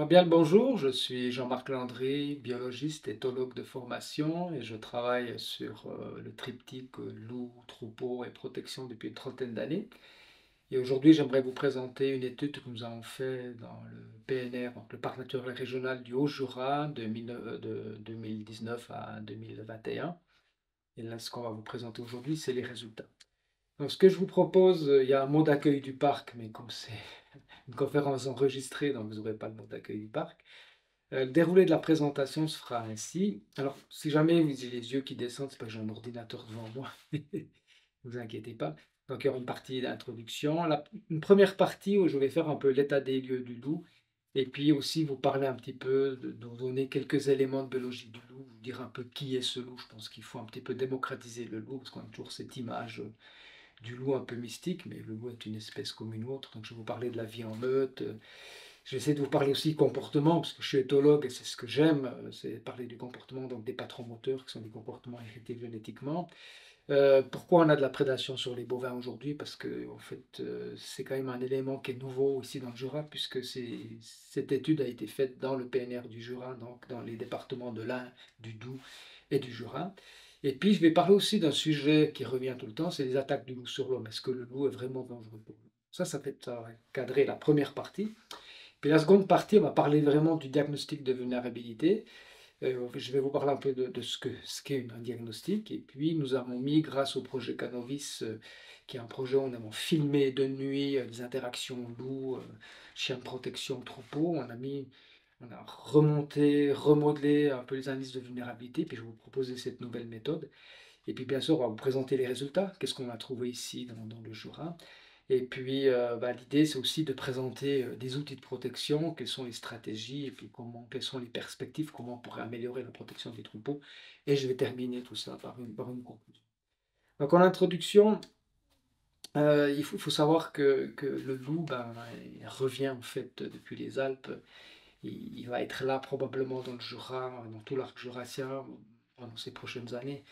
Bien le bonjour, je suis Jean-Marc Landry, biologiste, éthologue de formation et je travaille sur le triptyque loup, troupeau et protection depuis une trentaine d'années. Et aujourd'hui, j'aimerais vous présenter une étude que nous avons faite dans le PNR, donc le Parc naturel régional du Haut-Jura de 2019 à 2021. Et là, ce qu'on va vous présenter aujourd'hui, c'est les résultats. Donc, ce que je vous propose, il y a un mot d'accueil du parc, mais comme c'est une conférence enregistrée, donc vous n'aurez pas le mot d'accueil du parc. Le déroulé de la présentation se fera ainsi. Alors, si jamais vous avez les yeux qui descendent, c'est pas que j'ai un ordinateur devant moi. Ne vous inquiétez pas. Donc, il y aura une partie d'introduction. Une première partie où je vais faire un peu l'état des lieux du loup. Et puis aussi vous parler un petit peu, de vous donner quelques éléments de biologie du loup, vous dire un peu qui est ce loup. Je pense qu'il faut un petit peu démocratiser le loup, parce qu'on a toujours cette image du loup un peu mystique, mais le loup est une espèce comme une autre. Donc, je vais vous parler de la vie en meute. Je vais essayer de vous parler aussi comportement, parce que je suis éthologue et c'est ce que j'aime, c'est parler du comportement, donc des patrons moteurs, qui sont des comportements hérités génétiquement. Pourquoi on a de la prédation sur les bovins aujourd'hui? Parce que en fait, c'est quand même un élément qui est nouveau ici dans le Jura, puisque cette étude a été faite dans le PNR du Jura, donc dans les départements de l'Ain, du Doubs et du Jura. Et puis, je vais parler aussi d'un sujet qui revient tout le temps, c'est les attaques du loup sur l'homme. Est-ce que le loup est vraiment dangereux pour l'homme? Ça va cadrer la première partie. Puis la seconde partie, on va parler vraiment du diagnostic de vulnérabilité. Je vais vous parler un peu de ce qu'est un diagnostic. Et puis, nous avons mis, grâce au projet Canovis, qui est un projet où on a filmé de nuit des interactions loups, chiens de protection, troupeaux. On a remonté, remodelé un peu les indices de vulnérabilité. Puis, je vais vous proposer cette nouvelle méthode. Et puis, bien sûr, on va vous présenter les résultats. Qu'est-ce qu'on a trouvé ici dans le Jura? Et puis, l'idée, c'est aussi de présenter des outils de protection, quelles sont les stratégies, et puis quelles sont les perspectives, comment on pourrait améliorer la protection des troupeaux. Et je vais terminer tout ça par une conclusion. Donc, en introduction, il faut savoir que le loup, il revient en fait depuis les Alpes. Il va être là probablement dans le Jura, dans tout l'arc jurassien, pendant ces prochaines années.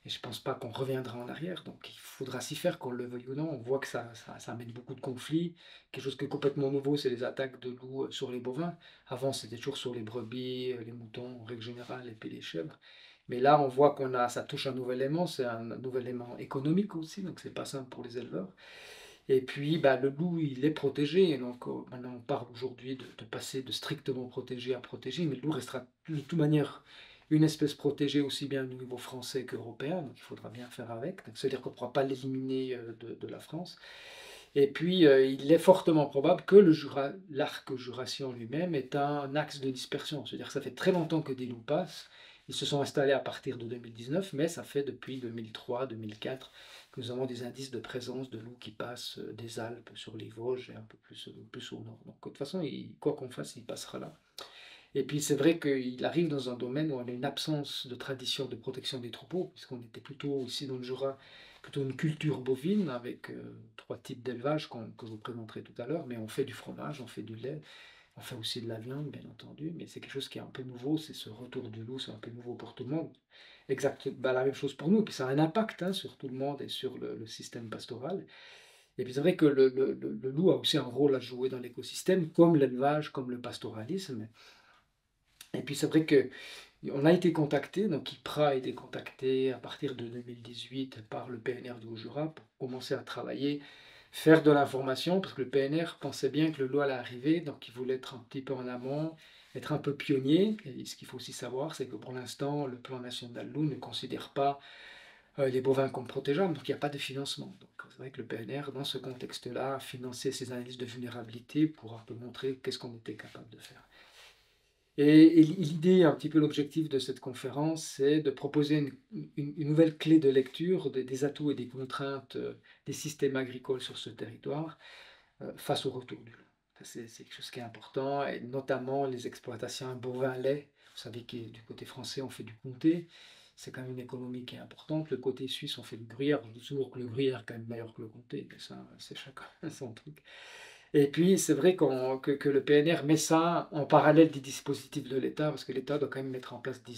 Et je ne pense pas qu'on reviendra en arrière, donc il faudra s'y faire, qu'on le veuille ou non. On voit que ça amène beaucoup de conflits. Quelque chose qui est complètement nouveau, c'est les attaques de loups sur les bovins. Avant, c'était toujours sur les brebis, les moutons en règle générale, et puis les chèvres. Mais là, on voit ça touche un nouvel élément, c'est un nouvel élément économique aussi, donc c'est pas simple pour les éleveurs. Et puis, le loup, il est protégé. Et donc, maintenant, on parle aujourd'hui de passer de strictement protégé à protégé. Mais le loup restera de toute manière une espèce protégée aussi bien au niveau français qu'européen. Donc, il faudra bien faire avec. Donc, c'est-à-dire qu'on ne pourra pas l'éliminer de la France. Et puis, il est fortement probable que l'arc jurassien lui-même est un axe de dispersion. C'est-à-dire que ça fait très longtemps que des loups passent. Ils se sont installés à partir de 2019, mais ça fait depuis 2003-2004 que nous avons des indices de présence de loups qui passent des Alpes sur les Vosges et un peu plus au nord. Donc, de toute façon, quoi qu'on fasse, il passera là. Et puis, c'est vrai qu'il arrive dans un domaine où on a une absence de tradition de protection des troupeaux, puisqu'on était plutôt ici dans le Jura, plutôt une culture bovine avec trois types d'élevage que je vous présenterai tout à l'heure. Mais on fait du fromage, on fait du lait, on fait aussi de la viande, bien entendu. Mais c'est quelque chose qui est un peu nouveau, c'est ce retour du loup, c'est un peu nouveau pour tout le monde. Exact, la même chose pour nous. Et puis ça a un impact sur tout le monde et sur le système pastoral. Et puis c'est vrai que le loup a aussi un rôle à jouer dans l'écosystème, comme l'élevage, comme le pastoralisme. Et puis c'est vrai que on a été contacté, donc IPRA a été contacté à partir de 2018 par le PNR du Haut-Jura pour commencer à travailler, faire de l'information, parce que le PNR pensait bien que le loup allait arriver, donc il voulait être un petit peu en amont, être un peu pionnier. Et ce qu'il faut aussi savoir, c'est que pour l'instant, le plan national loup ne considère pas les bovins comme protégeables, donc il n'y a pas de financement. Donc c'est vrai que le PNR, dans ce contexte-là, a financé ces analyses de vulnérabilité pour un peu montrer qu'est-ce qu'on était capable de faire. Et l'idée, un petit peu l'objectif de cette conférence, c'est de proposer une nouvelle clé de lecture des atouts et des contraintes des systèmes agricoles sur ce territoire face au retour du loup. C'est quelque chose qui est important, et notamment les exploitations bovins-lait. Vous savez que du côté français, on fait du comté. C'est quand même une économie qui est importante. Le côté suisse, on fait du gruyère. Je dis toujours que le gruyère est quand même meilleur que le comté, mais ça, c'est chacun son truc. Et puis, c'est vrai que le PNR met ça en parallèle des dispositifs de l'État, parce que l'État doit quand même mettre en place des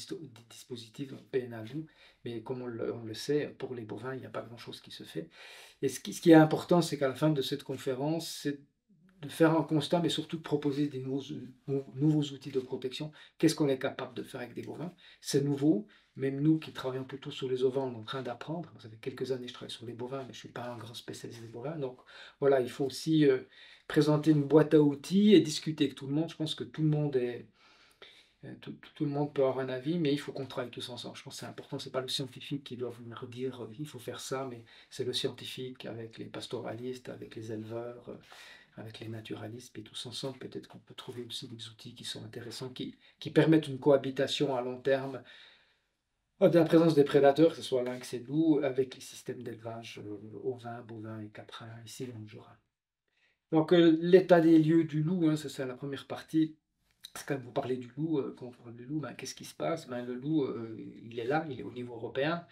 dispositifs PNAJ, mais comme on le sait, pour les bovins, il n'y a pas grand-chose qui se fait. Et ce qui est important, c'est qu'à la fin de cette conférence, de faire un constat, mais surtout de proposer des nouveaux outils de protection. Qu'est-ce qu'on est capable de faire avec des bovins? C'est nouveau, même nous qui travaillons plutôt sur les ovins, on est en train d'apprendre. Ça fait quelques années que je travaille sur les bovins, mais je ne suis pas un grand spécialiste des bovins. Donc voilà, il faut aussi présenter une boîte à outils et discuter avec tout le monde. Je pense que tout le monde tout le monde peut avoir un avis, mais il faut qu'on travaille tous ensemble. Je pense que c'est important. C'est pas le scientifique qui doit venir dire il faut faire ça, mais c'est le scientifique avec les pastoralistes, avec les éleveurs, avec les naturalistes, puis tous ensemble, peut-être qu'on peut trouver aussi des outils qui sont intéressants, qui permettent une cohabitation à long terme de la présence des prédateurs, que ce soit lynx et loup, avec les systèmes d'élevage ovins, bovins et caprins ici dans le Jura. Donc l'état des lieux du loup, hein, c'est ça la première partie. Quand vous parlez du loup, quand on parle du loup, ben, qu'est-ce qui se passe? Ben, le loup, il est là, il est au niveau européen,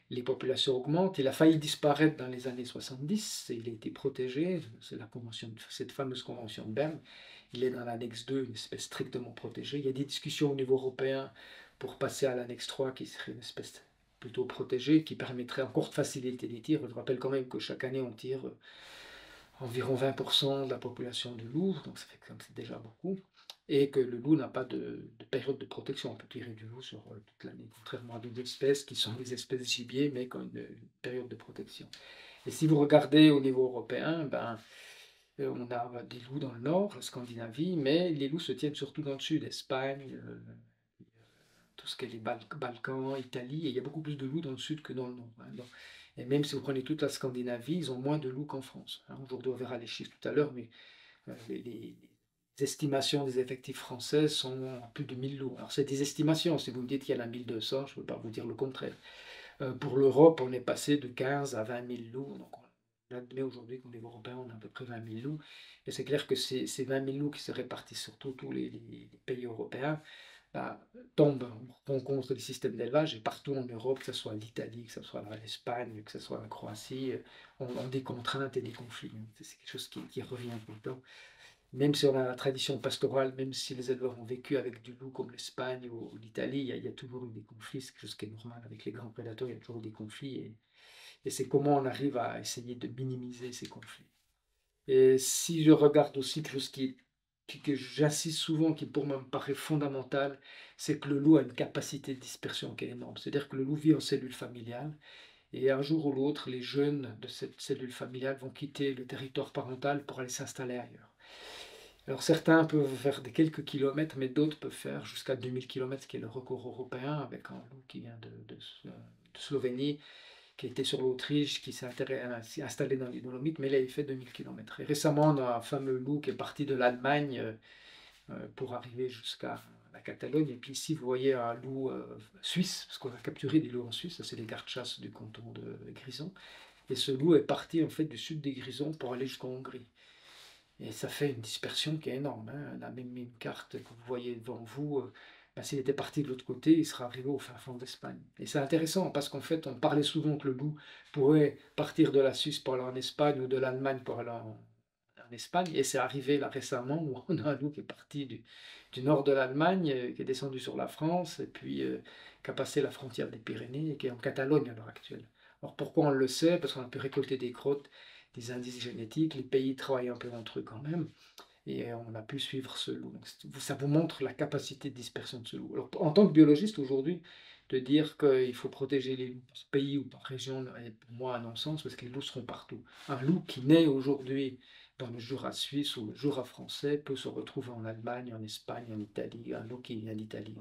les populations augmentent, il a failli disparaître dans les années 70, il a été protégé, c'est la convention, cette fameuse convention de Berne, il est dans l'annexe 2, une espèce strictement protégée. Il y a des discussions au niveau européen pour passer à l'annexe 3, qui serait une espèce plutôt protégée, qui permettrait encore de faciliter les tirs. Je rappelle quand même que chaque année, on tire environ 20% de la population de loups, donc ça fait que c'est déjà beaucoup, et que le loup n'a pas de période de protection. On peut tirer du loup sur toute l'année, contrairement à d'autres espèces qui sont des espèces gibier, mais qui ont une période de protection. Et si vous regardez au niveau européen, ben, on a des loups dans le nord, la Scandinavie, mais les loups se tiennent surtout dans le sud, Espagne, tout ce qui est les Balkans, Italie, et il y a beaucoup plus de loups dans le sud que dans le nord, hein. Et même si vous prenez toute la Scandinavie, ils ont moins de loups qu'en France, hein. Aujourd'hui, on verra les chiffres tout à l'heure, mais les estimations des effectifs français sont à plus de 1000 loups. Alors, c'est des estimations. Si vous me dites qu'il y en a 1200, je ne peux pas vous dire le contraire. Pour l'Europe, on est passé de 15 à 20 000 loups. Donc, on admet aujourd'hui qu'au niveau européen, on a à peu près 20 000 loups. Et c'est clair que ces 20 000 loups qui se répartissent sur tous les pays européens bah, tombent en rencontre des systèmes d'élevage. Et partout en Europe, que ce soit l'Italie, que ce soit l'Espagne, que ce soit la Croatie, ont des contraintes et des conflits. C'est quelque chose qui revient tout le temps. Même si on a la tradition pastorale, même si les éleveurs ont vécu avec du loup comme l'Espagne ou l'Italie, il y a toujours eu des conflits, c'est quelque chose qui est normal avec les grands prédateurs, il y a toujours eu des conflits, et c'est comment on arrive à essayer de minimiser ces conflits. Et si je regarde aussi quelque chose que j'insiste souvent, qui pour moi me paraît fondamental, c'est que le loup a une capacité de dispersion qui est énorme. C'est-à-dire que le loup vit en cellule familiale, et un jour ou l'autre, les jeunes de cette cellule familiale vont quitter le territoire parental pour aller s'installer ailleurs. Alors certains peuvent faire des quelques kilomètres, mais d'autres peuvent faire jusqu'à 2000 kilomètres, ce qui est le record européen, avec un loup qui vient de Slovénie, qui était sur l'Autriche, qui s'est installé dans les Dolomites, mais là il fait 2000 kilomètres. Et récemment, on a un fameux loup qui est parti de l'Allemagne pour arriver jusqu'à la Catalogne. Et puis ici, vous voyez un loup suisse, parce qu'on a capturé des loups en Suisse, ça c'est les gardes-chasse du canton de Grisons. Et ce loup est parti en fait du sud des Grisons pour aller jusqu'en Hongrie. Et ça fait une dispersion qui est énorme, hein. On a même mis une carte que vous voyez devant vous. Ben, s'il était parti de l'autre côté, il serait arrivé au fin fond d'Espagne. Et c'est intéressant parce qu'en fait, on parlait souvent que le loup pourrait partir de la Suisse pour aller en Espagne ou de l'Allemagne pour aller en Espagne. Et c'est arrivé là récemment où on a un loup qui est parti du nord de l'Allemagne, qui est descendu sur la France et puis qui a passé la frontière des Pyrénées et qui est en Catalogne à l'heure actuelle. Alors pourquoi on le sait? Parce qu'on a pu récolter des crottes, des indices génétiques, les pays travaillent un peu entre eux quand même, et on a pu suivre ce loup. Donc, ça vous montre la capacité de dispersion de ce loup. Alors, en tant que biologiste aujourd'hui, de dire qu'il faut protéger les loups par pays ou par région est pour moi un non-sens, parce que les loups seront partout. Un loup qui naît aujourd'hui dans le Jura suisse ou le Jura français peut se retrouver en Allemagne, en Espagne, en Italie. Un loup qui vient d'Italie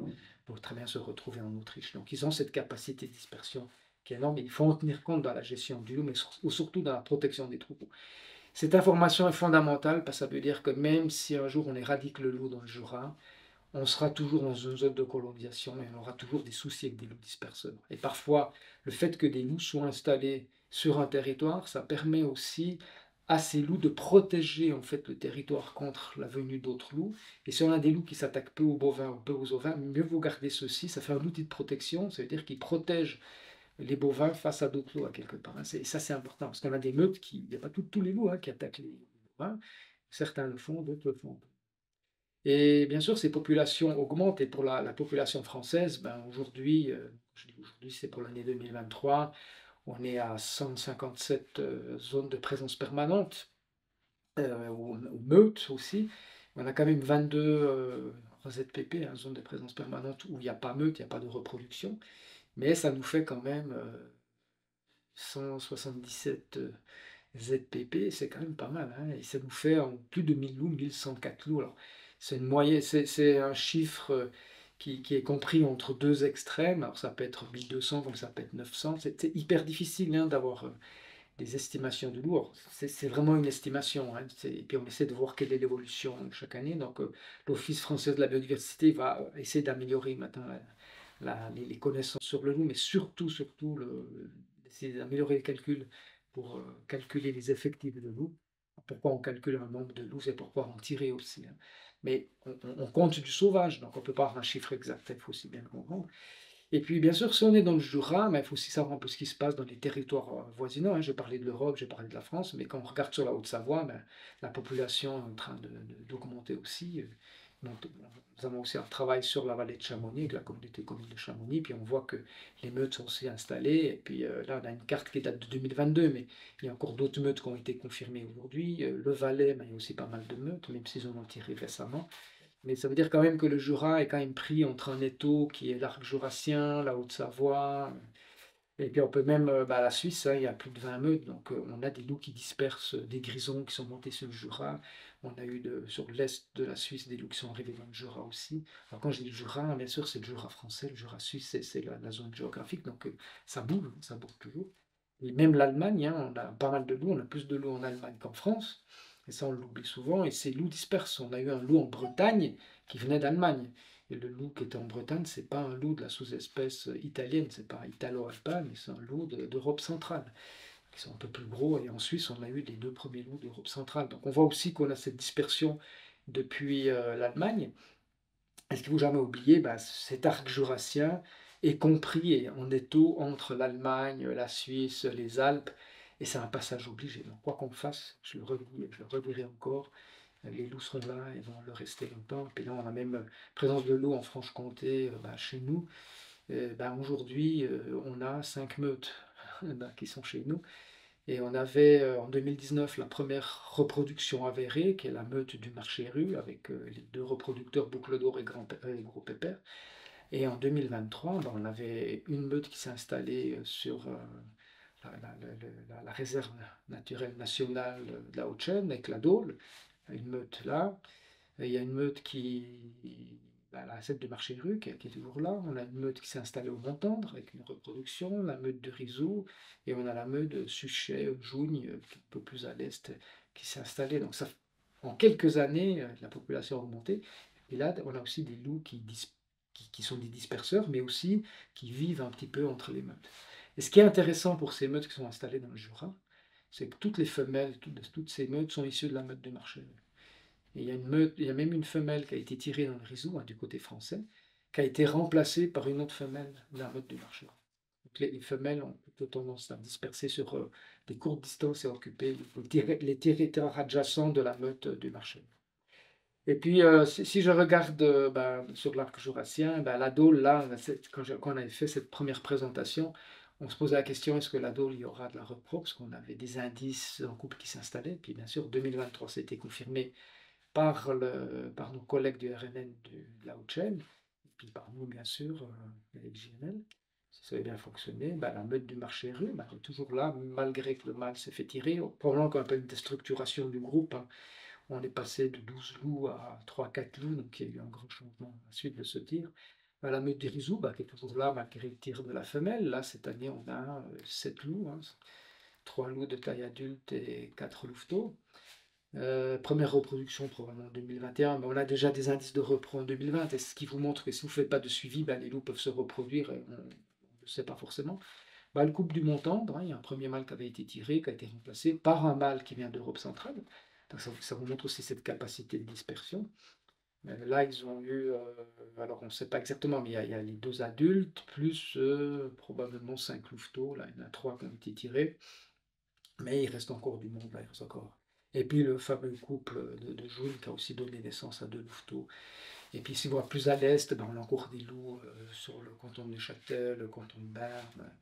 peut très bien se retrouver en Autriche. Donc ils ont cette capacité de dispersion qui est énorme, et il faut en tenir compte dans la gestion du loup, mais surtout dans la protection des troupeaux. Cette information est fondamentale parce que ça veut dire que même si un jour on éradique le loup dans le Jura, on sera toujours dans une zone de colonisation et on aura toujours des soucis avec des loups disperseurs. Et parfois, le fait que des loups soient installés sur un territoire, ça permet aussi à ces loups de protéger en fait le territoire contre la venue d'autres loups. Et si on a des loups qui s'attaquent peu aux bovins ou peu aux ovins, mieux vaut garder ceci. Ça fait un outil de protection, ça veut dire qu'ils protègent les bovins face à d'autres loups à quelque part, hein. Ça, c'est important, parce qu'on a des meutes il n'y a pas tous les loups hein, qui attaquent les bovins. Certains le font, d'autres le font. Et bien sûr, ces populations augmentent, et pour la population française, ben aujourd'hui, je dis aujourd'hui, c'est pour l'année 2023, on est à 157 zones de présence permanente. ou meute aussi. On a quand même 22 ZPP, hein, zone de présence permanente, où il n'y a pas meute, il n'y a pas de reproduction, mais ça nous fait quand même 177 ZPP, c'est quand même pas mal, hein, et ça nous fait en plus de 1000 loups, 1104 loups. Alors, c'est une moyenne, c'est un chiffre qui est compris entre deux extrêmes. Alors, ça peut être 1200 comme ça peut être 900. C'est hyper difficile, hein, d'avoir des estimations de loups. Alors, c'est vraiment une estimation, hein, et puis on essaie de voir quelle est l'évolution chaque année. Donc, l'Office français de la biodiversité va essayer d'améliorer maintenant les connaissances sur le loup, mais surtout, essayer d'améliorer les calculs pour calculer les effectifs de loups. Pourquoi on calcule un nombre de loups et pourquoi en tirer aussi, hein. Mais on compte du sauvage, donc on ne peut pas avoir un chiffre exact, il faut aussi bien le comprendre. Et puis, bien sûr, si on est dans le Jura, il faut aussi savoir un peu ce qui se passe dans les territoires voisinants, hein. J'ai parlé de l'Europe, j'ai parlé de la France, mais quand on regarde sur la Haute-Savoie, la population est en train d'augmenter aussi. Donc, nous avons aussi un travail sur la vallée de Chamonix, de la communauté commune de Chamonix, puis on voit que les meutes sont aussi installées. Et puis là, on a une carte qui date de 2022, mais il y a encore d'autres meutes qui ont été confirmées aujourd'hui. Le Valais, il y a aussi pas mal de meutes, même s'ils en ont tiré récemment. Mais ça veut dire quand même que le Jura est quand même pris entre un étau qui est l'arc jurassien, la Haute-Savoie, et puis on peut même, la Suisse, hein, il y a plus de 20 meutes, donc on a des loups qui dispersent des grisons qui sont montés sur le Jura. On a eu sur l'est de la Suisse des loups qui sont arrivés dans le Jura aussi. Alors quand je dis le Jura, hein, bien sûr c'est le Jura français, le Jura suisse c'est la zone géographique, donc ça bouge toujours. Et même l'Allemagne, hein, on a pas mal de loups, on a plus de loups en Allemagne qu'en France, et ça on l'oublie souvent, et ces loups dispersent. On a eu un loup en Bretagne qui venait d'Allemagne. Et le loup qui était en Bretagne, c'est pas un loup de la sous-espèce italienne, c'est pas italo-alpin, mais c'est un loup d'Europe centrale, qui sont un peu plus gros. Et en Suisse, on a eu les deux premiers loups d'Europe centrale. Donc on voit aussi qu'on a cette dispersion depuis l'Allemagne. Et ce qu'il ne faut jamais oublier, cet arc jurassien est compris en étau entre l'Allemagne, la Suisse, les Alpes, et c'est un passage obligé. Donc quoi qu'on fasse, je le redis et je le redirai encore, les loups seront là et vont le rester longtemps. Puis là, on a même présence de loups en Franche-Comté, chez nous. Aujourd'hui, on a 5 meutes qui sont chez nous. Et on avait en 2019 la première reproduction avérée, qui est la meute du marché rue, avec les deux reproducteurs boucle d'or et gros pépère. Et en 2023, on avait une meute qui s'est installée sur la réserve naturelle nationale de la Haute-Chaîne, avec la Dôle, une meute là. Il y a une meute celle de Marché-Rue, qui est toujours là. On a une meute qui s'est installée au Mont-Tendre avec une reproduction, la meute de Rizou, et on a la meute de Suchet, Jougne, qui est un peu plus à l'est, qui s'est installée. Donc ça, en quelques années, la population a augmenté. Et là, on a aussi des loups qui sont des disperseurs, mais aussi qui vivent un petit peu entre les meutes. Et ce qui est intéressant pour ces meutes qui sont installées dans le Jura, c'est que toutes les femelles, toutes ces meutes sont issues de la meute de Marché. Et il y a même une femelle qui a été tirée dans le réseau, hein, du côté français, qui a été remplacée par une autre femelle de la meute du marché. Donc les femelles ont plutôt tendance à disperser sur des courtes distances et occuper les territoires adjacents de la meute du marché. Et puis, si je regarde sur l'arc jurassien, la Dôle, là, quand on avait fait cette première présentation, on se posait la question, est-ce que la Dôle, il y aura de la repro, parce qu'on avait des indices en couple qui s'installaient. Puis bien sûr, 2023, c'était confirmé par nos collègues du RNN de la Haute-Chaîne, et puis par nous, bien sûr, avec JNL. Si ça avait bien fonctionné, la meute du marché rue est toujours là, malgré que le mâle s'est fait tirer. Probablement qu'on a une déstructuration du groupe, hein. On est passé de 12 loups à 3-4 loups, donc il y a eu un grand changement à la suite de ce tir. La meute des Rizou, qui est toujours là malgré le tir de la femelle. Là, cette année, on a 7 loups, hein, 3 loups de taille adulte et 4 louveteaux. Première reproduction probablement en 2021, mais on a déjà des indices de repro en 2020, et ce qui vous montre que si vous ne faites pas de suivi, les loups peuvent se reproduire, et on ne le sait pas forcément. Le couple du Mont-Tendre, hein, il y a un premier mâle qui avait été tiré, qui a été remplacé par un mâle qui vient d'Europe centrale. Donc ça vous montre aussi cette capacité de dispersion. Là, ils ont eu, alors on ne sait pas exactement, mais il y a les 2 adultes, plus probablement 5 louveteaux. Là, il y en a 3 qui ont été tirés, mais il reste encore du monde, là, il reste encore. Et puis le fameux couple de Joules qui a aussi donné naissance à 2 louveteaux. Et puis si on va plus à l'est, on a encore des loups sur le canton de Neuchâtel, le canton de Berne.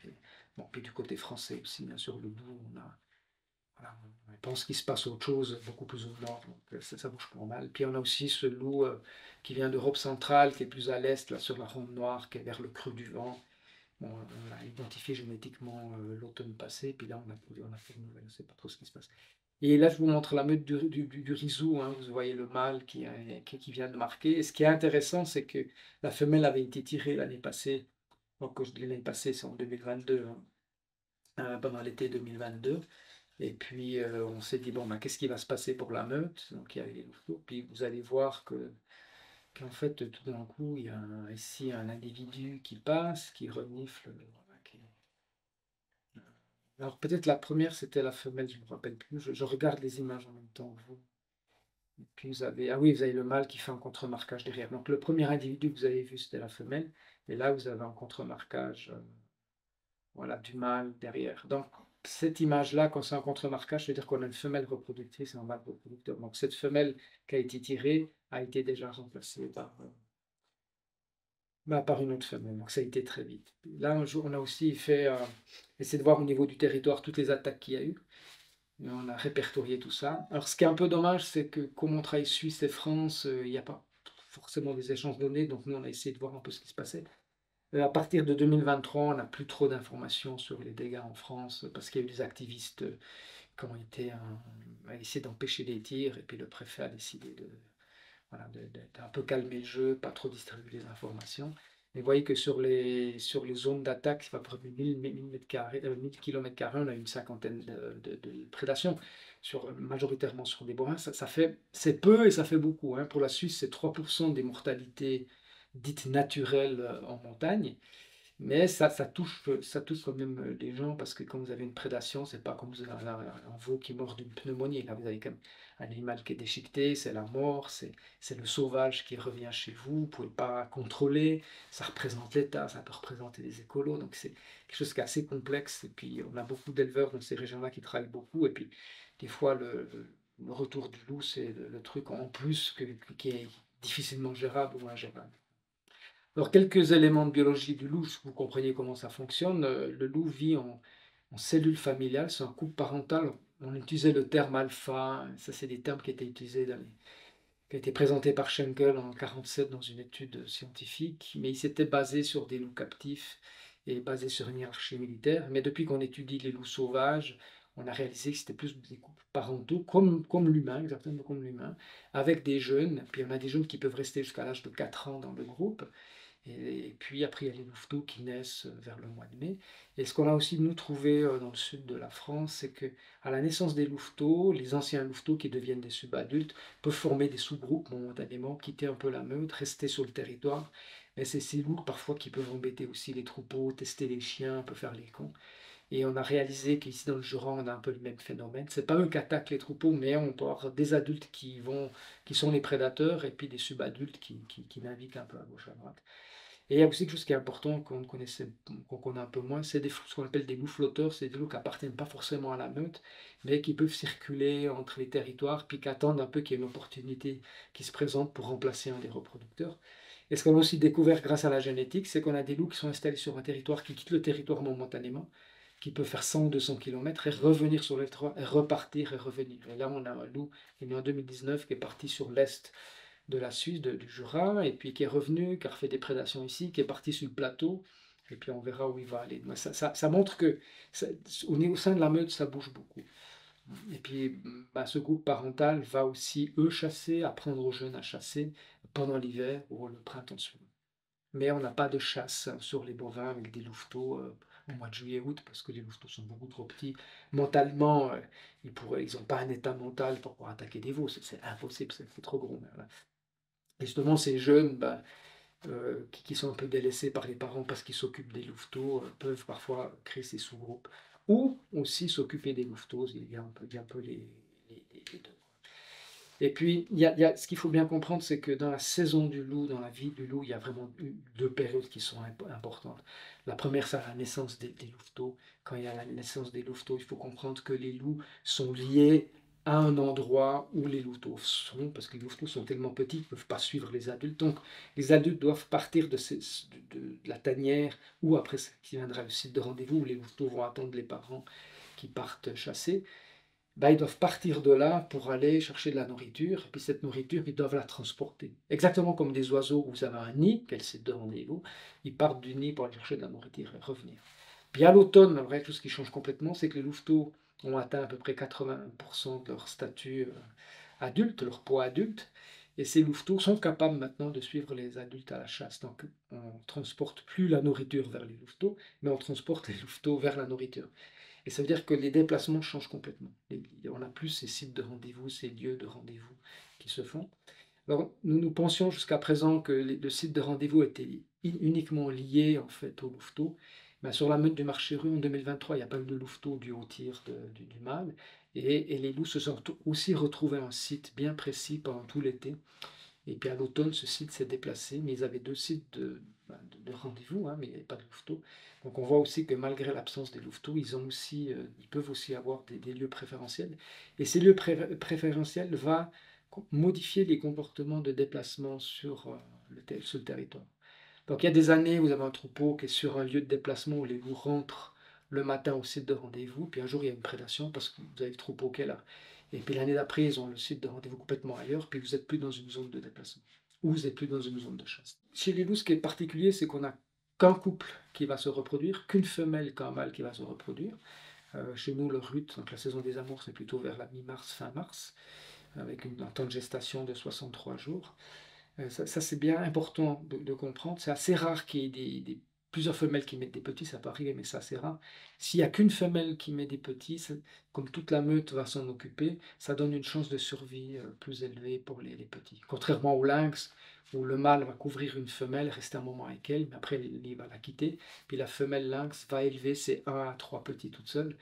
Puis du côté français aussi, bien sûr, le loup, voilà, on pense qu'il se passe autre chose beaucoup plus au nord, donc ça bouge pas mal. Puis on a aussi ce loup qui vient d'Europe centrale, qui est plus à l'est, là sur la ronde noire, qui est vers le creux du vent. Bon, on a identifié génétiquement l'automne passé, puis là on a fait une nouvelle, on ne sait pas trop ce qui se passe. Et là, je vous montre la meute du risou, hein, vous voyez le mâle qui vient de marquer. Et ce qui est intéressant, c'est que la femelle avait été tirée l'année passée, donc quand je dis l'année passée, c'est en 2022, hein, pendant l'été 2022. Et puis on s'est dit, bon, ben, qu'est-ce qui va se passer pour la meute? Donc il y a les louveteaux, puis vous allez voir qu'en fait, tout d'un coup, il y a ici un individu qui passe, qui renifle, voilà, alors peut-être la première, c'était la femelle, je ne me rappelle plus, je regarde les images en même temps que vous. Et puis vous avez, ah oui, vous avez le mâle qui fait un contre-marquage derrière. Donc le premier individu que vous avez vu, c'était la femelle, et là vous avez un contre-marquage, voilà, du mâle derrière. Donc cette image-là, quand c'est un contre-marquage, ça veut dire qu'on a une femelle reproductrice et un mâle reproducteur. Donc cette femelle qui a été tirée a été déjà remplacée par une autre femelle. Donc ça a été très vite. Là, un jour, on a aussi fait, essayer de voir au niveau du territoire toutes les attaques qu'il y a eu. Et on a répertorié tout ça. Alors ce qui est un peu dommage, c'est que comme on travaille Suisse et France, il n'y a pas forcément des échanges de données, donc nous on a essayé de voir un peu ce qui se passait. À partir de 2023, on n'a plus trop d'informations sur les dégâts en France, parce qu'il y a eu des activistes qui ont été à essayer d'empêcher les tirs, et puis le préfet a décidé voilà, un peu calmer le jeu, pas trop distribuer les informations. Et vous voyez que sur les zones d'attaque, c'est à peu près 1000 km², on a une cinquantaine de prédations, majoritairement sur des bovins. C'est peu et ça fait beaucoup, hein. Pour la Suisse, c'est 3% des mortalités dites naturelles en montagne. Mais ça touche quand même les gens parce que quand vous avez une prédation, c'est pas comme vous avez un veau qui meurt d'une pneumonie. Là, vous avez quand même un animal qui est déchiqueté, c'est la mort, c'est le sauvage qui revient chez vous, vous ne pouvez pas contrôler, ça représente l'État, ça peut représenter les écolos, donc c'est quelque chose qui est assez complexe. Et puis, on a beaucoup d'éleveurs dans ces régions-là qui travaillent beaucoup. Et puis, des fois, le retour du loup, c'est le truc en plus qui est difficilement gérable ou ingérable. Alors, quelques éléments de biologie du loup, que vous compreniez comment ça fonctionne. Le loup vit en cellule familiale, c'est un couple parental. On utilisait le terme alpha, ça c'est des termes qui étaient utilisés qui a été présenté par Schenkel en 1947 dans une étude scientifique, mais il s'était basé sur des loups captifs et basé sur une hiérarchie militaire. Mais depuis qu'on étudie les loups sauvages, on a réalisé que c'était plus des couples parentaux, comme l'humain, exactement comme l'humain, avec des jeunes. Puis on a des jeunes qui peuvent rester jusqu'à l'âge de 4 ans dans le groupe. Et puis après, il y a les louveteaux qui naissent vers le mois de mai. Et ce qu'on a aussi, nous, trouvé dans le sud de la France, c'est que à la naissance des louveteaux, les anciens louveteaux qui deviennent des subadultes peuvent former des sous-groupes momentanément, quitter un peu la meute, rester sur le territoire. Mais c'est ces loups parfois qui peuvent embêter aussi les troupeaux, tester les chiens, un peu faire les cons. Et on a réalisé qu'ici dans le Jura, on a un peu le même phénomène. C'est pas eux qui attaquent les troupeaux, mais on peut avoir des adultes qui sont les prédateurs et puis des subadultes qui naviguent un peu à gauche à droite. Et il y a aussi quelque chose qui est important qu'on connaissait, qu'on connaît un peu moins, c'est ce qu'on appelle des loups flotteurs. C'est des loups qui appartiennent pas forcément à la meute, mais qui peuvent circuler entre les territoires, puis qui attendent un peu qu'il y ait une opportunité qui se présente pour remplacer un des reproducteurs. Et ce qu'on a aussi découvert grâce à la génétique, c'est qu'on a des loups qui sont installés sur un territoire, qui quittent le territoire momentanément, qui peuvent faire 100 ou 200 km et revenir sur le territoire, et repartir et revenir. Et là, on a un loup qui est né en 2019, qui est parti sur l'est de la Suisse, du Jura, et puis qui est revenu, qui a refait des prédations ici, qui est parti sur le plateau, et puis on verra où il va aller. Ça montre que au sein de la meute, ça bouge beaucoup. Et puis bah, ce groupe parental va aussi, eux, chasser, apprendre aux jeunes à chasser pendant l'hiver ou le printemps suivant. Mais on n'a pas de chasse sur les bovins avec des louveteaux au mois de juillet-août, parce que les louveteaux sont beaucoup trop petits. Mentalement, ils n'ont pas un état mental pour pouvoir attaquer des veaux, c'est impossible, c'est trop gros. Voilà. Et justement, ces jeunes qui sont un peu délaissés par les parents parce qu'ils s'occupent des louveteaux peuvent parfois créer ces sous-groupes. Ou aussi s'occuper des louveteaux, il y a un peu les deux. Et puis, ce qu'il faut bien comprendre, c'est que dans la saison du loup, dans la vie du loup, il y a vraiment deux périodes qui sont importantes. La première, c'est la naissance des louveteaux. Quand il y a la naissance des louveteaux, il faut comprendre que les loups sont liés à un endroit où les louveteaux sont, parce que les louveteaux sont tellement petits qu'ils ne peuvent pas suivre les adultes. Donc, les adultes doivent partir de la tanière, ou après, ce qui viendra le site de rendez-vous, où les louveteaux vont attendre les parents qui partent chasser. ben, ils doivent partir de là pour aller chercher de la nourriture, et puis cette nourriture, ils doivent la transporter. Exactement comme des oiseaux, vous avez un nid, quel site de rendez-vous, ils partent du nid pour aller chercher de la nourriture et revenir. Puis à l'automne, la vraie chose qui change complètement, c'est que les louveteaux ont atteint à peu près 80% de leur statut adulte, leur poids adulte, et ces louveteaux sont capables maintenant de suivre les adultes à la chasse. Donc on ne transporte plus la nourriture vers les louveteaux, mais on transporte les louveteaux vers la nourriture. Et ça veut dire que les déplacements changent complètement. On n'a plus ces sites de rendez-vous, ces lieux de rendez-vous qui se font. Alors, nous pensions jusqu'à présent que le site de rendez-vous était uniquement lié en fait au louveteau. Mais sur la meute du marché rue en 2023, il n'y a pas eu de louveteau dû au tir du mâle. Et les loups se sont aussi retrouvés un site bien précis pendant tout l'été. Et puis à l'automne, ce site s'est déplacé, mais ils avaient deux sites de rendez-vous, hein, mais il n'y avait pas de louveteaux. Donc on voit aussi que malgré l'absence des louveteaux, ils peuvent aussi avoir des lieux préférentiels. Et ces lieux préférentiels vont modifier les comportements de déplacement sur le territoire. Donc il y a des années, vous avez un troupeau qui est sur un lieu de déplacement où les loups rentrent le matin au site de rendez-vous, puis un jour il y a une prédation parce que vous avez le troupeau qui est là. Et puis l'année d'après, ils ont le site de rendez-vous complètement ailleurs, puis vous n'êtes plus dans une zone de déplacement, ou vous n'êtes plus dans une zone de chasse. Chez les loups, ce qui est particulier, c'est qu'on n'a qu'un couple qui va se reproduire, qu'une femelle, qu'un mâle qui va se reproduire. Chez nous, le rut, donc la saison des amours, c'est plutôt vers la mi-mars, fin mars, avec un temps de gestation de 63 jours. Ça, c'est bien important de comprendre. C'est assez rare qu'il y ait plusieurs femelles qui mettent des petits, ça peut arriver, mais c'est assez rare. S'il n'y a qu'une femelle qui met des petits, comme toute la meute va s'en occuper, ça donne une chance de survie plus élevée pour les petits. Contrairement au lynx, où le mâle va couvrir une femelle, rester un moment avec elle, mais après il va la quitter, puis la femelle lynx va élever ses 1 à 3 petits toute seule.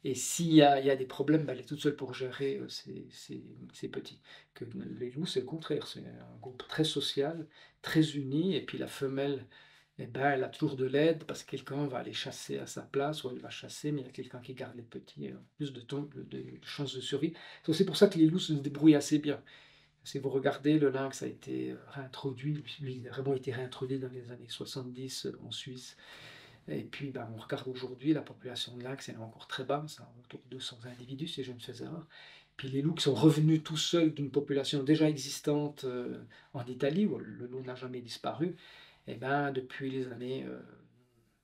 Et s'il y a des problèmes, bah, elle est toute seule pour gérer ces petits. Que les loups, c'est le contraire, c'est un groupe très social, très uni, et puis la femelle, eh ben, elle a toujours de l'aide parce que quelqu'un va aller chasser à sa place, ou elle va chasser, mais il y a quelqu'un qui garde les petits, plus de temps, de chances de survie. C'est aussi pour ça que les loups se débrouillent assez bien. Si vous regardez, le lynx a été réintroduit, lui, il a vraiment été réintroduit dans les années 70 en Suisse. Et puis, ben, on regarde aujourd'hui, la population de lynx, elle est encore très basse, autour de 200 individus, si je ne fais erreur. Puis les loups qui sont revenus tout seuls d'une population déjà existante en Italie, où le loup n'a jamais disparu, et ben, depuis les années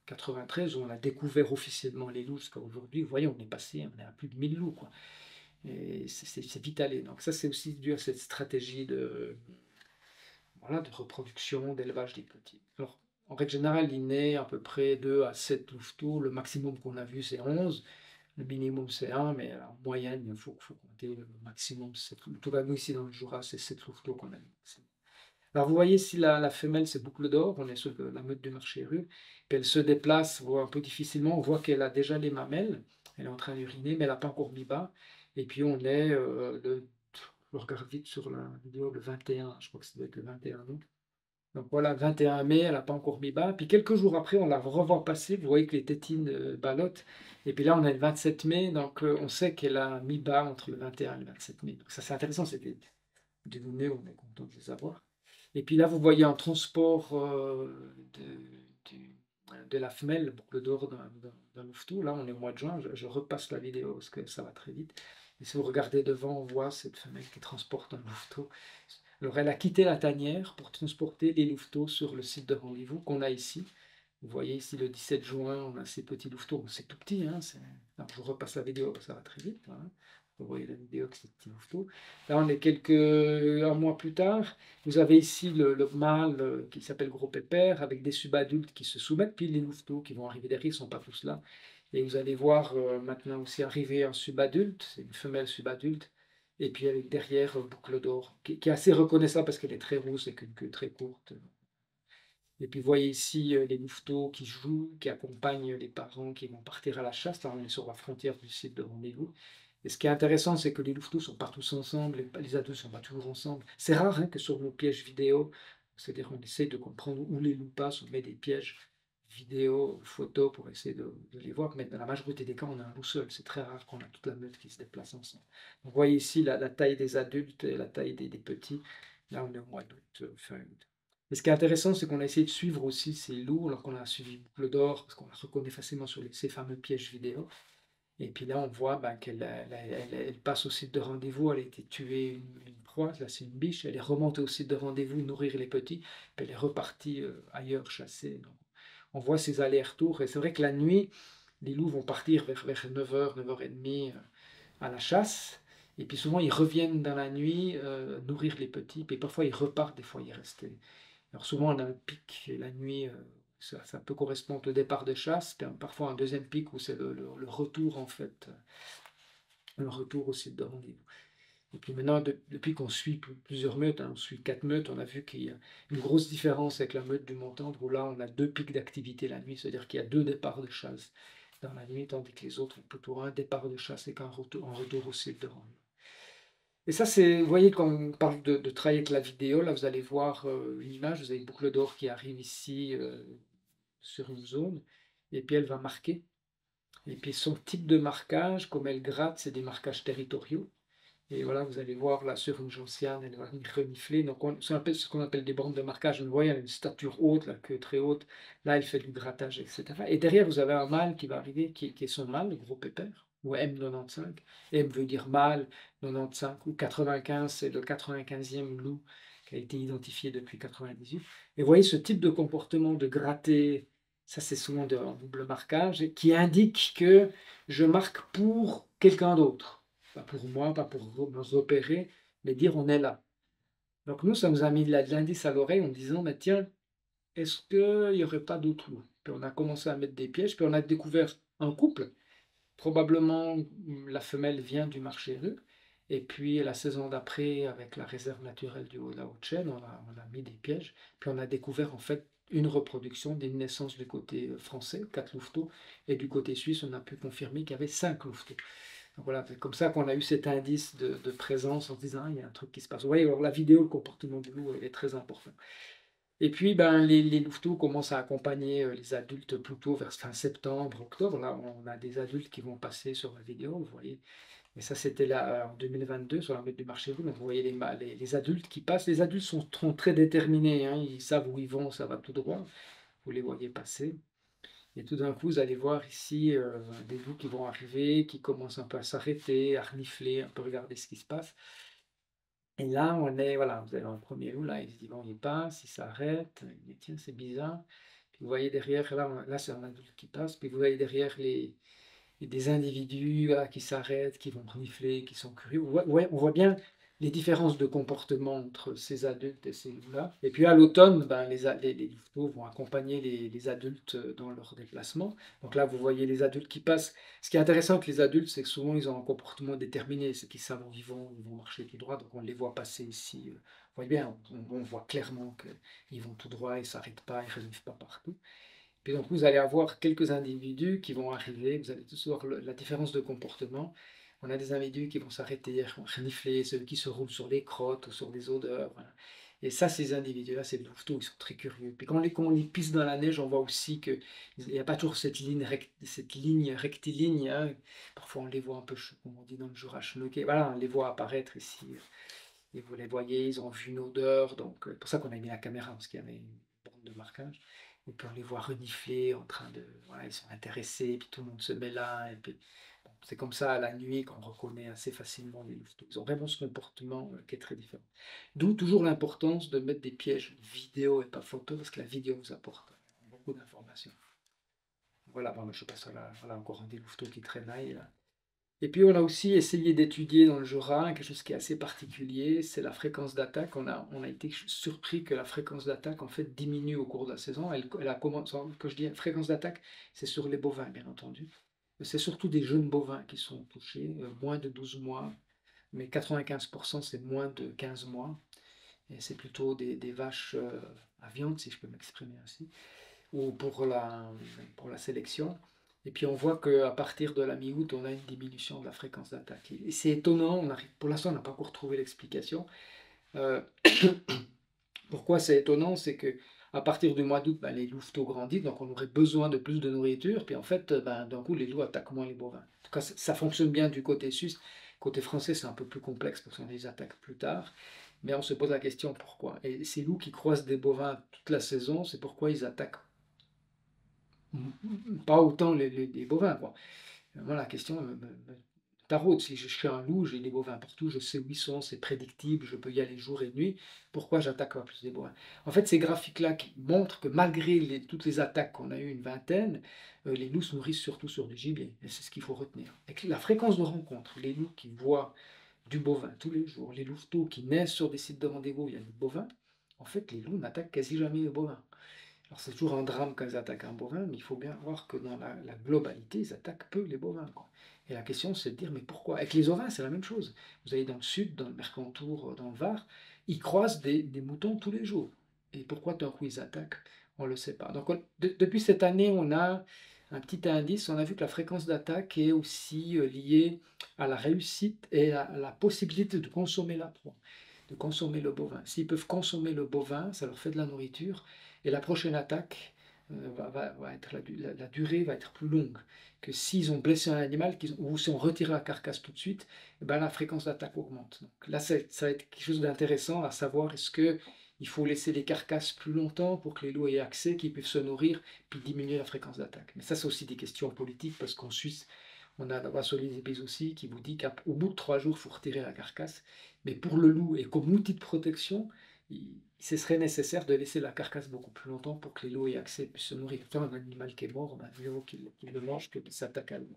93, où on a découvert officiellement les loups jusqu'à aujourd'hui, vous voyez, on est à plus de 1000 loups, quoi. Et c'est vite allé. Donc ça, c'est aussi dû à cette stratégie voilà, de reproduction, d'élevage des petits. Alors, en règle générale, il naît à peu près 2 à 7 louveteaux. Le maximum qu'on a vu, c'est 11. Le minimum, c'est 1, mais en moyenne, il faut compter le maximum. En tout cas, nous, ici, dans le Jura, c'est 7 louveteaux qu'on a vu. Alors, vous voyez, si la femelle, c'est boucle d'or, on est sur la meute du marché rue, puis elle se déplace, voit un peu difficilement, on voit qu'elle a déjà les mamelles, elle est en train d'uriner, mais elle n'a pas encore mis bas. Et puis, on est, je regarde vite sur la vidéo, le 21, je crois que ça doit être le 21 août. Donc voilà, 21 mai, elle n'a pas encore mis bas. Puis quelques jours après, on la revoit passer. Vous voyez que les tétines ballottent. Et puis là, on est le 27 mai. Donc on sait qu'elle a mis bas entre le 21 et le 27 mai. Donc ça, c'est intéressant. C'est des données, on est content de les avoir. Et puis là, vous voyez un transport de la femelle, boucle d'or d'un louveteau. Là, on est au mois de juin. Je repasse la vidéo parce que ça va très vite. Et si vous regardez devant, on voit cette femelle qui transporte un louveteau. Alors, elle a quitté la tanière pour transporter les louveteaux sur le site de rendez-vous qu'on a ici. Vous voyez ici le 17 juin, on a ces petits louveteaux. C'est tout petit, hein, alors, je vous repasse la vidéo, ça va très vite. Voilà. Vous voyez la vidéo avec ces petits louveteaux. Là, on est un mois plus tard. Vous avez ici le mâle qui s'appelle Gros Pépère avec des subadultes qui se soumettent, puis les louveteaux qui vont arriver derrière, ils ne sont pas tous là. Et vous allez voir maintenant aussi arriver un subadulte, c'est une femelle subadulte, et puis avec derrière boucle d'or, qui est assez reconnaissable parce qu'elle est très rousse et qu'une queue très courte. Et puis vous voyez ici les louveteaux qui jouent, qui accompagnent les parents qui vont partir à la chasse. Là, on est sur la frontière du site de rendez-vous. Et ce qui est intéressant, c'est que les louveteaux sont pas tous ensemble, les adultes sont pas toujours ensemble. C'est rare hein, que sur nos pièges vidéo, c'est-à-dire on essaie de comprendre où les loups passent, on met des pièges vidéo, photos pour essayer de les voir, mais dans la majorité des cas, on a un loup seul. C'est très rare qu'on a toute la meute qui se déplace ensemble. Donc, vous voyez ici la taille des adultes et la taille des petits. Là, on est au mois d'août, fin août. Et ce qui est intéressant, c'est qu'on a essayé de suivre aussi ces loups, alors qu'on a suivi Boucle d'Or, parce qu'on la reconnaît facilement sur ces fameux pièges vidéo. Et puis là, on voit elle passe au site de rendez-vous, elle a été tuée une proie, là c'est une biche, elle est remontée au site de rendez-vous nourrir les petits, puis elle est repartie ailleurs chasser. Donc, on voit ces allers-retours, et c'est vrai que la nuit, les loups vont partir vers 9h, 9h30 à la chasse, et puis souvent ils reviennent dans la nuit nourrir les petits, puis parfois ils repartent, des fois ils restent. Alors souvent on a un pic la nuit, ça peut correspondre au départ de chasse, puis parfois un deuxième pic où c'est le retour en fait, le retour au site de rendez-vous. Et puis maintenant, depuis qu'on suit plusieurs meutes, hein, on suit 4 meutes, on a vu qu'il y a une grosse différence avec la meute du Montendre, où là on a 2 pics d'activité la nuit, c'est-à-dire qu'il y a 2 départs de chasse dans la nuit, tandis que les autres ont plutôt un départ de chasse et qu'un retour, en retour au site de rendez-vous. Et ça, c'est, vous voyez, quand on parle de travailler avec la vidéo, là, vous allez voir une image, vous avez une boucle d'or qui arrive ici sur une zone, et puis elle va marquer. Et puis son type de marquage, comme elle gratte, c'est des marquages territoriaux. Et voilà, vous allez voir là sur une gentiane, elle va renifler. Donc, ce qu'on appelle des bandes de marquage. Vous voyez, elle a une stature haute, la queue très haute. Là, elle fait du grattage, etc. Et derrière, vous avez un mâle qui va arriver, qui est son mâle, le gros pépère, ou M95. M veut dire mâle, 95 ou 95, c'est le 95e loup qui a été identifié depuis 98. Et vous voyez ce type de comportement de gratter, ça c'est souvent un double marquage, qui indique que je marque pour quelqu'un d'autre. Pas pour moi, pas pour me repérer, mais dire on est là. Donc nous, ça nous a mis de l'indice à l'oreille en disant, mais tiens, est-ce qu'il n'y aurait pas d'autres loups? Puis on a commencé à mettre des pièges, puis on a découvert un couple. Probablement la femelle vient du marché rue. Et puis la saison d'après, avec la réserve naturelle du Haut de la Haute-Chaîne, on a mis des pièges. Puis on a découvert en fait une reproduction d'une naissance du côté français, 4 louveteaux, et du côté suisse, on a pu confirmer qu'il y avait 5 louveteaux. Donc voilà, c'est comme ça qu'on a eu cet indice de présence en se disant, ah, il y a un truc qui se passe. Vous voyez, alors la vidéo, le comportement du loup est très important. Et puis, ben, les louveteaux commencent à accompagner les adultes plutôt vers fin septembre, octobre. Là, on a des adultes qui vont passer sur la vidéo, vous voyez. Et ça, c'était là en 2022 sur la meute du marché rouge. Donc, vous voyez les adultes qui passent. Les adultes sont très déterminés, hein. Ils savent où ils vont, ça va tout droit. Vous les voyez passer. Et tout d'un coup, vous allez voir ici des loups qui vont arriver, qui commencent un peu à s'arrêter, à renifler, un peu regarder ce qui se passe. Et là, on est, voilà, vous avez un premier loup, là, il se dit, bon, il passe, il s'arrête, il dit, tiens, c'est bizarre. Puis vous voyez derrière, là c'est un adulte qui passe, puis vous voyez derrière des individus voilà, qui s'arrêtent, qui vont renifler, qui sont curieux. On voit bien les différences de comportement entre ces adultes et ces loups-là. Et puis à l'automne, ben, les louveteaux vont accompagner les adultes dans leur déplacement. Donc là, vous voyez les adultes qui passent. Ce qui est intéressant avec les adultes, c'est que souvent ils ont un comportement déterminé, c'est qu'ils savent où ils vont marcher tout droit, donc on les voit passer ici. Vous voyez bien, on voit clairement qu'ils vont tout droit, ils ne s'arrêtent pas, ils ne reniflent pas partout. Puis donc vous allez avoir quelques individus qui vont arriver, vous allez tous voir la différence de comportement. On a des individus qui vont s'arrêter, qui vont renifler, ceux qui se roulent sur les crottes ou sur des odeurs. Voilà. Et ça, ces individus-là, c'est les louveteaux, ils sont très curieux. Puis quand on les pisse dans la neige, on voit aussi qu'il n'y a pas toujours cette ligne rectiligne, hein. Parfois, on les voit un peu, comme on dit dans le Jura, schnoquer. Voilà, on les voit apparaître ici. Et vous les voyez, ils ont vu une odeur. Donc, c'est pour ça qu'on a mis la caméra, parce qu'il y avait une bande de marquage. Et puis on les voit renifler en train de. Voilà, ils sont intéressés, puis tout le monde se met là. Et puis, bon, c'est comme ça à la nuit qu'on reconnaît assez facilement les louveteaux. Ils ont vraiment ce comportement qui est très différent. D'où toujours l'importance de mettre des pièges vidéo et pas photo, parce que la vidéo nous apporte beaucoup d'informations. Voilà, bon, je passe à voilà, encore un des louveteaux qui traînaille là. Et puis on a aussi essayé d'étudier dans le Jura quelque chose qui est assez particulier, c'est la fréquence d'attaque. On a été surpris que la fréquence d'attaque en fait diminue au cours de la saison. Elle a commencé, quand je dis fréquence d'attaque, c'est sur les bovins bien entendu. C'est surtout des jeunes bovins qui sont touchés, moins de 12 mois, mais 95% c'est moins de 15 mois. Et c'est plutôt des vaches à viande, si je peux m'exprimer ainsi, ou pour la sélection. Et puis on voit qu'à partir de la mi-août, on a une diminution de la fréquence d'attaque. Et c'est étonnant, pour l'instant on n'a pas encore trouvé l'explication. Euh, Pourquoi c'est étonnant? C'est que à partir du mois d'août, ben, les louveteaux grandissent, donc on aurait besoin de plus de nourriture, puis en fait, ben, d'un coup, les loups attaquent moins les bovins. En tout cas, ça fonctionne bien du côté suisse. Côté français, c'est un peu plus complexe parce qu'on les attaque plus tard. Mais on se pose la question pourquoi. Et ces loups qui croisent des bovins toute la saison, c'est pourquoi ils attaquent pas autant les bovins, quoi. Moi, la question me taraude. Si je suis un loup, j'ai des bovins partout, je sais où ils sont, c'est prédictible, je peux y aller jour et nuit. Pourquoi j'attaque pas plus des bovins? En fait, ces graphiques-là qui montrent que malgré toutes les attaques qu'on a eu, une vingtaine, les loups se nourrissent surtout sur du gibier. Et c'est ce qu'il faut retenir. Et que la fréquence de rencontre, les loups qui voient du bovin tous les jours, les louveteaux qui naissent sur des sites de rendez-vous, où il y a du bovin, en fait, les loups n'attaquent quasi jamais les bovins. Alors c'est toujours un drame quand ils attaquent un bovin, mais il faut bien voir que dans la globalité, ils attaquent peu les bovins, quoi. Et la question, c'est de dire, mais pourquoi? Avec les ovins, c'est la même chose. Vous allez dans le sud, dans le Mercantour, dans le Var, ils croisent des moutons tous les jours. Et pourquoi d'un coup ils attaquent? On ne le sait pas. Donc depuis cette année, on a un petit indice, on a vu que la fréquence d'attaque est aussi liée à la réussite et à la possibilité de consommer la proie, de consommer le bovin. S'ils peuvent consommer le bovin, ça leur fait de la nourriture, et la prochaine attaque va être la durée va être plus longue que s'ils ont blessé un animal ou si on retire la carcasse tout de suite, eh ben, la fréquence d'attaque augmente. Donc là, ça va être quelque chose d'intéressant à savoir, est-ce que il faut laisser les carcasses plus longtemps pour que les loups aient accès, qu'ils puissent se nourrir, puis diminuer la fréquence d'attaque. Mais ça, c'est aussi des questions politiques, parce qu'en Suisse, on a la loi sur les épées aussi qui vous dit qu'au bout de 3 jours, il faut retirer la carcasse. Mais pour le loup et comme outil de protection, ce serait nécessaire de laisser la carcasse beaucoup plus longtemps pour que les loups aient accès et puissent se nourrir. Quand un animal qui est mort, ben, mieux vaut qu'il le mange que de s'attaquer à lui.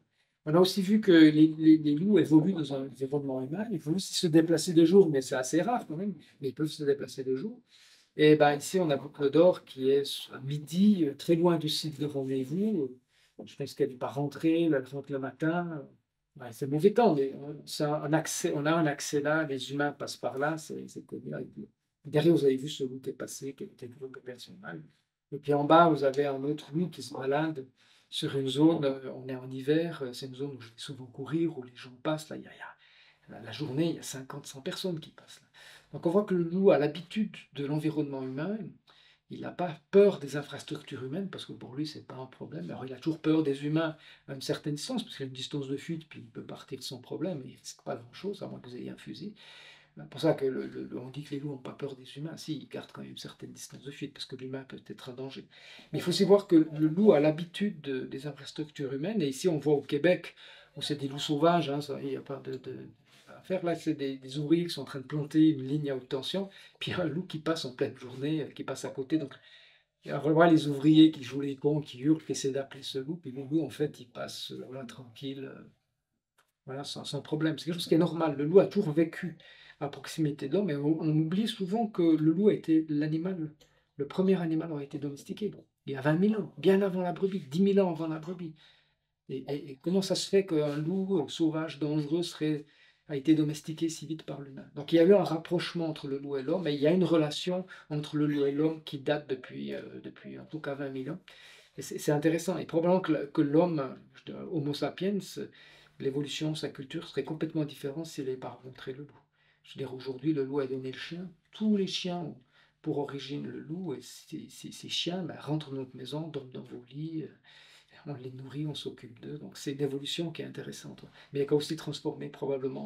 On a aussi vu que les loups évoluent dans un environnement humain. Ils peuvent aussi se déplacer de jour, mais c'est assez rare quand même. Mais ils peuvent se déplacer de jour. Et ben, ici, on a Boucle d'Or qui est à midi, très loin du site de rendez-vous. Je pense qu'elle n'est pas rentrée, elle rentre le matin. Ouais, c'est mauvais temps, mais on a un accès là, les humains passent par là, c'est connu. Derrière, vous avez vu ce loup qui est passé, qui était gros mal. Et puis en bas, vous avez un autre loup qui se balade sur une zone, on est en hiver, c'est une zone où je vais souvent courir, où les gens passent, là, la journée, il y a 50, 100 personnes qui passent là. Donc on voit que le loup a l'habitude de l'environnement humain, il n'a pas peur des infrastructures humaines, parce que pour lui, c'est pas un problème. Alors, il a toujours peur des humains à une certaine distance, parce qu'il a une distance de fuite, puis il peut partir sans problème, et il ne risque pas grand-chose, à moins que vous ayez un fusil. C'est pour ça que on dit que les loups n'ont pas peur des humains. Si, ils gardent quand même une certaine distance de fuite, parce que l'humain peut être un danger. Mais il faut aussi voir que le loup a l'habitude des infrastructures humaines, et ici, on voit au Québec, où c'est des loups sauvages, hein, il n'y a pas à faire. Là, c'est des ouvriers qui sont en train de planter une ligne à haute tension, puis il y a un loup qui passe en pleine journée, qui passe à côté. Donc, et on revoit les ouvriers qui jouent les cons, qui hurlent, qui essaient d'appeler ce loup, puis le loup, en fait, il passe voilà, tranquille, voilà, sans problème. C'est quelque chose qui est normal. Le loup a toujours vécu à proximité de l'homme, et on oublie souvent que le loup a été l'animal, le premier animal a été domestiqué. Il y a 20 000 ans, bien avant la brebis, 10 000 ans avant la brebis. Et comment ça se fait qu'un loup sauvage, dangereux, a été domestiqué si vite par l'humain? Donc il y a eu un rapprochement entre le loup et l'homme, et il y a une relation entre le loup et l'homme qui date depuis en tout cas 20 000 ans. Et c'est intéressant. Et probablement que l'homme, Homo sapiens, l'évolution, sa culture serait complètement différente s'il n'avait pas rencontré le loup. Je veux dire, aujourd'hui, le loup a donné le chien. Tous les chiens ont pour origine le loup, et ces chiens ben, rentrent dans notre maison, dorment dans vos lits, on les nourrit, on s'occupe d'eux. Donc c'est une évolution qui est intéressante, ouais. Mais qui a aussi transformé probablement